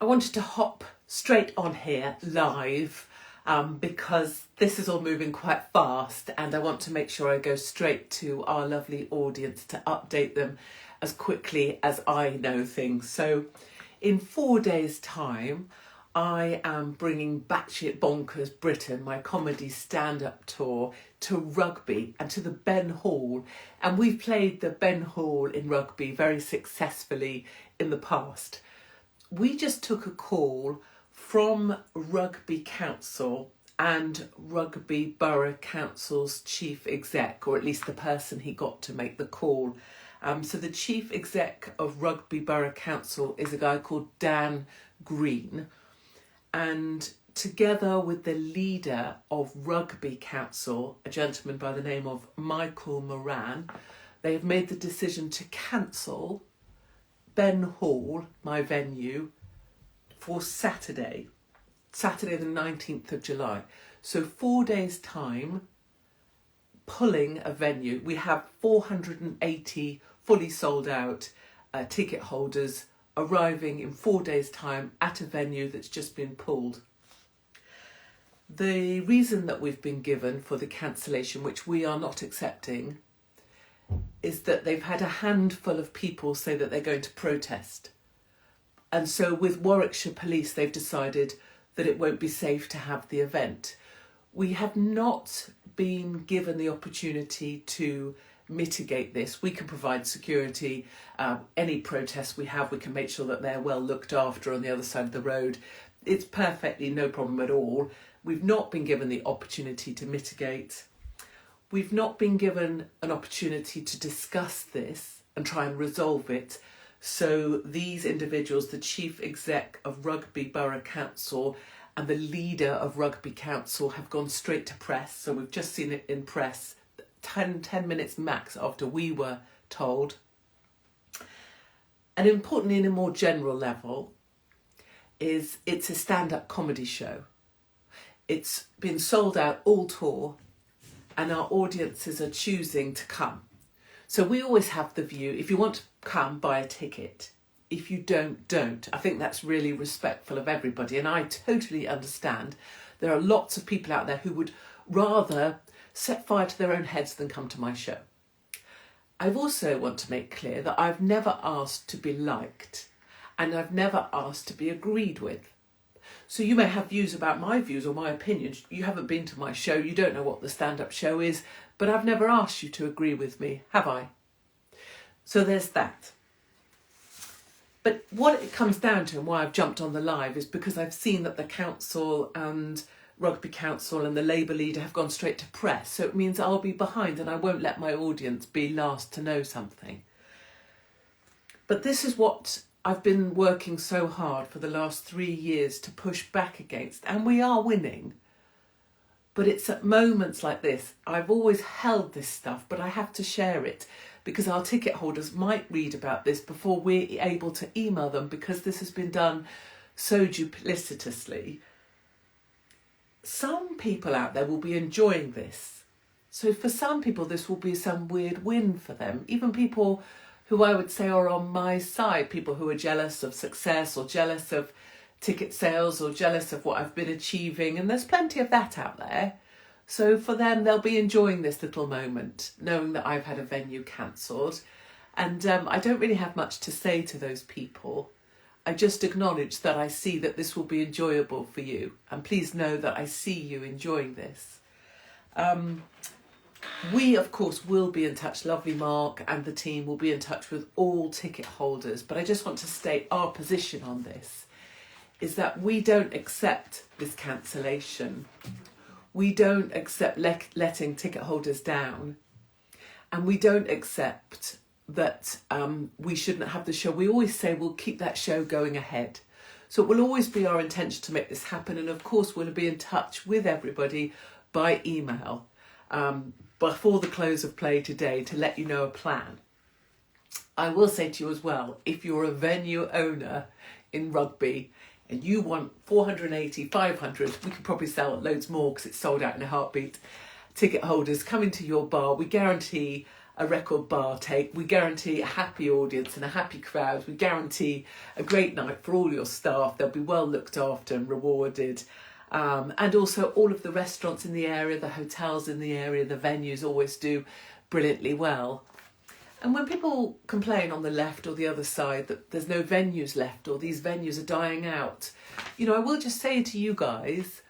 I wanted to hop straight on here live because this is all moving quite fast and I want to make sure I go straight to our lovely audience to update them as quickly as I know things. So in 4 days' time, I am bringing Batshit Bonkers Britain, my comedy stand-up tour, to Rugby and to the Ben Hall. And we've played the Ben Hall in Rugby very successfully in the past. We just took a call from Rugby Council and Rugby Borough Council's chief exec, or at least the person he got to make the call. So the chief exec of Rugby Borough Council is a guy called Dan Green, and together with the leader of Rugby Council, a gentleman by the name of Michael Moran, they have made the decision to cancel Ben Hall, my venue, for Saturday the 19th of July. So 4 days' time, pulling a venue. We have 480 fully sold out ticket holders arriving in 4 days' time at a venue that's just been pulled. The reason that we've been given for the cancellation, which we are not accepting, is that they've had a handful of people say that they're going to protest. And so with Warwickshire Police, they've decided that it won't be safe to have the event. We have not been given the opportunity to mitigate this. We can provide security. Any protests we have, we can make sure that they're well looked after on the other side of the road. It's perfectly no problem at all. We've not been given the opportunity to mitigate. We've not been given an opportunity to discuss this and try and resolve it. So these individuals, the chief exec of Rugby Borough Council and the leader of Rugby Council, have gone straight to press. So we've just seen it in press 10 minutes max after we were told. And importantly, in a more general level, is it's a stand-up comedy show. It's been sold out all tour, and our audiences are choosing to come. So we always have the view, if you want to come, buy a ticket. If you don't. I think that's really respectful of everybody, and I totally understand. There are lots of people out there who would rather set fire to their own heads than come to my show. I also want to make clear that I've never asked to be liked, and I've never asked to be agreed with. So you may have views about my views or my opinions. You haven't been to my show, you don't know what the stand-up show is, but I've never asked you to agree with me, have I? So there's that. But what it comes down to and why I've jumped on the live is because I've seen that the council and Rugby Council and the Labour leader have gone straight to press. So it means I'll be behind and I won't let my audience be last to know something. But this is what I've been working so hard for the last 3 years to push back against, and we are winning. But it's at moments like this, I've always held this stuff, but I have to share it because our ticket holders might read about this before we're able to email them, because this has been done so duplicitously. Some people out there will be enjoying this. So for some people, this will be some weird win for them. Even people who I would say are on my side, people who are jealous of success or jealous of ticket sales or jealous of what I've been achieving. And there's plenty of that out there. So for them, they'll be enjoying this little moment, knowing that I've had a venue cancelled. And I don't really have much to say to those people. I just acknowledge that I see that this will be enjoyable for you. And please know that I see you enjoying this. We, of course, will be in touch. Lovely Mark and the team will be in touch with all ticket holders. But I just want to state our position on this is that we don't accept this cancellation. We don't accept letting ticket holders down. And we don't accept that we shouldn't have the show. We always say we'll keep that show going ahead. So it will always be our intention to make this happen. And of course, we'll be in touch with everybody by email before the close of play today to let you know a plan. I will say to you as well, if you're a venue owner in Rugby and you want 480, 500, we could probably sell loads more because it's sold out in a heartbeat, ticket holders coming to your bar, we guarantee a record bar take. We guarantee a happy audience and a happy crowd. We guarantee a great night for all your staff. They'll be well looked after and rewarded. And also all of the restaurants in the area, the hotels in the area, the venues always do brilliantly well. And when people complain on the left or the other side that there's no venues left or these venues are dying out, you know, I will just say to you guys,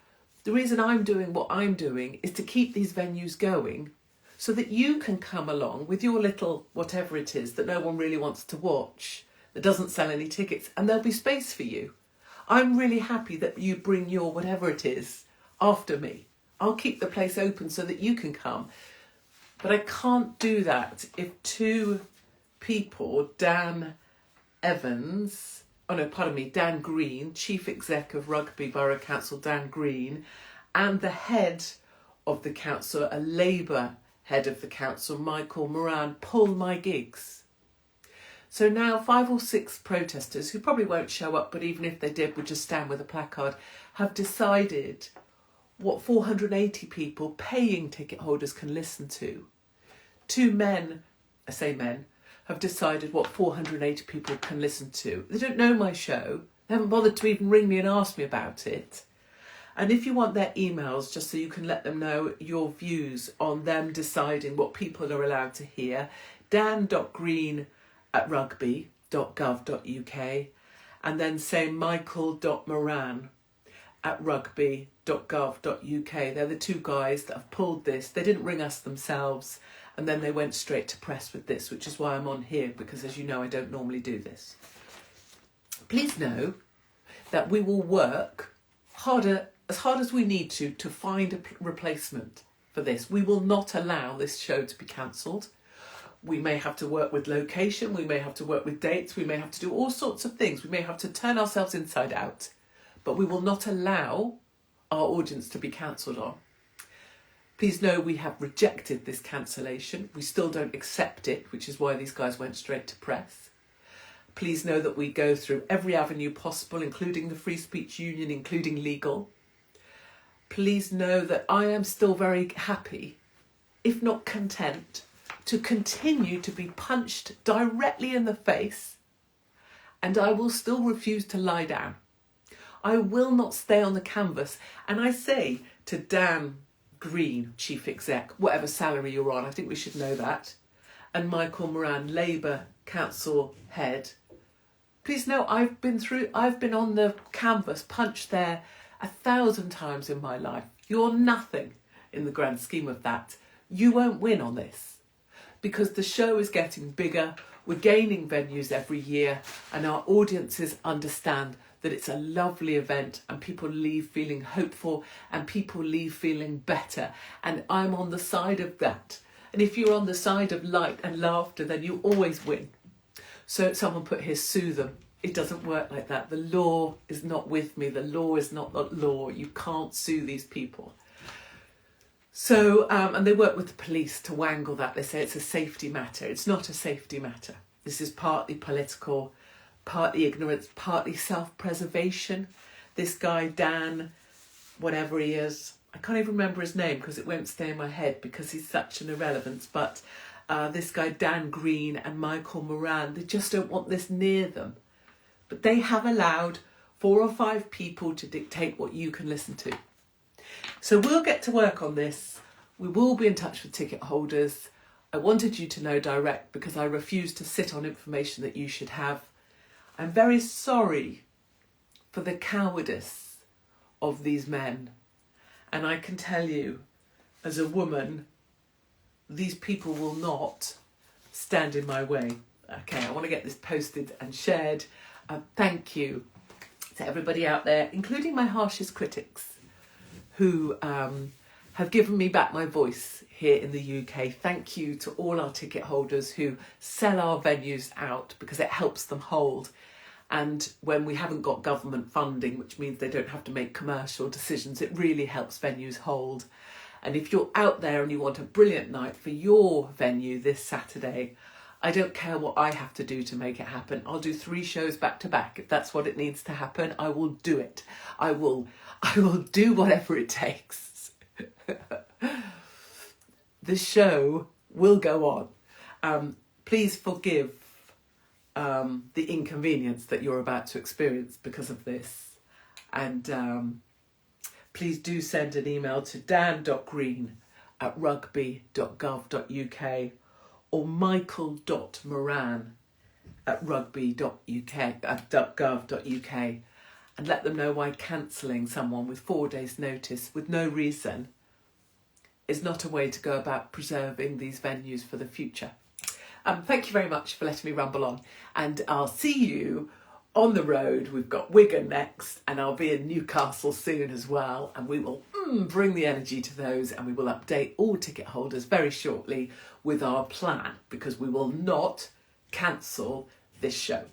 the reason I'm doing what I'm doing is to keep these venues going so that you can come along with your little whatever it is that no one really wants to watch, that doesn't sell any tickets, and there'll be space for you. I'm really happy that you bring your whatever it is after me. I'll keep the place open so that you can come. But I can't do that if two people, Dan Green, Chief Exec of Rugby Borough Council, Dan Green, and the head of the council, a Labour head of the council, Michael Moran, pull my gigs. So now 5 or 6 protesters, who probably won't show up, but even if they did would just stand with a placard, have decided what 480 people, paying ticket holders, can listen to. 2 men, I say men, have decided what 480 people can listen to. They don't know my show. They haven't bothered to even ring me and ask me about it. And if you want their emails, just so you can let them know your views on them deciding what people are allowed to hear, dan.green@rugby.gov.uk, and then say michael.moran@rugby.gov.uk. They're the 2 guys that have pulled this. They didn't ring us themselves, and then they went straight to press with this, which is why I'm on here, because as you know, I don't normally do this. Please know that we will work as hard as we need to find a replacement for this. We will not allow this show to be cancelled. We may have to work with location, we may have to work with dates, we may have to do all sorts of things. We may have to turn ourselves inside out, but we will not allow our audience to be cancelled on. Please know we have rejected this cancellation. We still don't accept it, which is why these guys went straight to press. Please know that we go through every avenue possible, including the Free Speech Union, including legal. Please know that I am still very happy, if not content, to continue to be punched directly in the face, and I will still refuse to lie down. I will not stay on the canvas. And I say to Dan Green, Chief Exec, whatever salary you're on, I think we should know that, and Michael Moran, Labour Council Head, please know I've been on the canvas, punched there 1,000 times in my life. You're nothing in the grand scheme of that. You won't win on this, because the show is getting bigger, we're gaining venues every year, and our audiences understand that it's a lovely event and people leave feeling hopeful and people leave feeling better. And I'm on the side of that. And if you're on the side of light and laughter, then you always win. So someone put here, sue them. It doesn't work like that. The law is not with me. The law is not the law. You can't sue these people. So, and they work with the police to wangle that. They say it's a safety matter. It's not a safety matter. This is partly political, partly ignorance, partly self-preservation. This guy, Dan, whatever he is, I can't even remember his name because it won't stay in my head because he's such an irrelevance, but this guy, Dan Green, and Michael Moran, they just don't want this near them. But they have allowed 4 or 5 people to dictate what you can listen to. So we'll get to work on this. We will be in touch with ticket holders. I wanted you to know direct because I refuse to sit on information that you should have. I'm very sorry for the cowardice of these men. And I can tell you, as a woman, these people will not stand in my way. Okay, I want to get this posted and shared. Thank you to everybody out there, including my harshest critics, who have given me back my voice here in the UK. Thank you to all our ticket holders who sell our venues out because it helps them hold. And when we haven't got government funding, which means they don't have to make commercial decisions, it really helps venues hold. And if you're out there and you want a brilliant night for your venue this Saturday, I don't care what I have to do to make it happen. I'll do 3 shows back to back. If that's what it needs to happen, I will do it. I will do whatever it takes. The show will go on. Please forgive the inconvenience that you're about to experience because of this. And please do send an email to dan.green@rugby.gov.uk or michael.moran@rugby.gov.uk and let them know why cancelling someone with 4 days' notice with no reason is not a way to go about preserving these venues for the future. Thank you very much for letting me ramble on, and I'll see you on the road. We've got Wigan next, and I'll be in Newcastle soon as well, and we will bring the energy to those, and we will update all ticket holders very shortly with our plan, because we will not cancel this show.